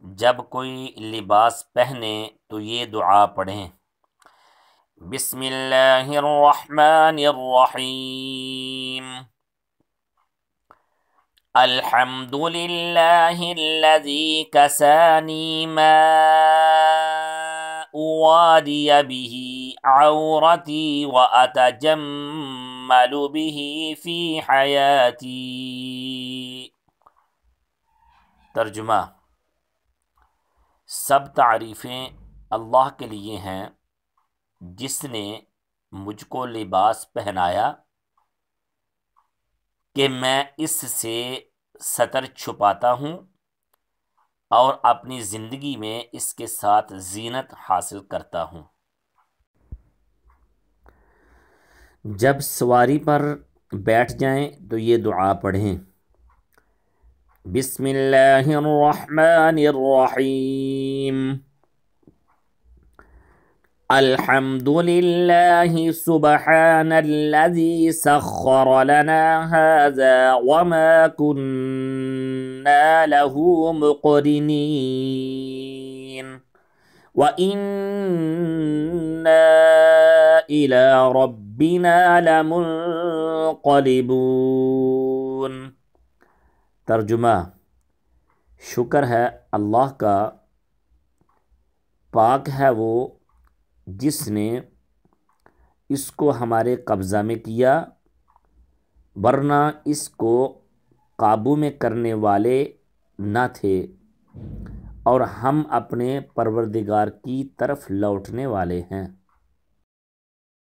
جب کوئی لباس پہنے تو یہ دعا پڑھیں: بسم اللہ الرحمن الرحیم، الحمد للہ الذی کسانی ما اواری به عورتی واتجمل به فی حیاتی۔ ترجمہ: سب تعریفیں اللہ کے لیے ہیں جس نے مجھ کو لباس پہنایا کہ میں اس سے ستر چھپاتا ہوں اور اپنی زندگی میں اس کے ساتھ زینت حاصل کرتا ہوں۔ جب سواری پر بیٹھ جائیں تو یہ دعا پڑھیں: بسم اللہ الرحمن الرحیم، الحمد للہ سبحان الذی سخر لنا هذا وما كنا له مقرنین وإنا إلى ربنا لمنقلبون۔ ترجمہ: شکر ہے اللہ کا، پاک ہے وہ جس نے اس کو ہمارے قبضہ میں کیا، ورنہ اس کو قابو میں کرنے والے نہ تھے، اور ہم اپنے پروردگار کی طرف لوٹنے والے ہیں۔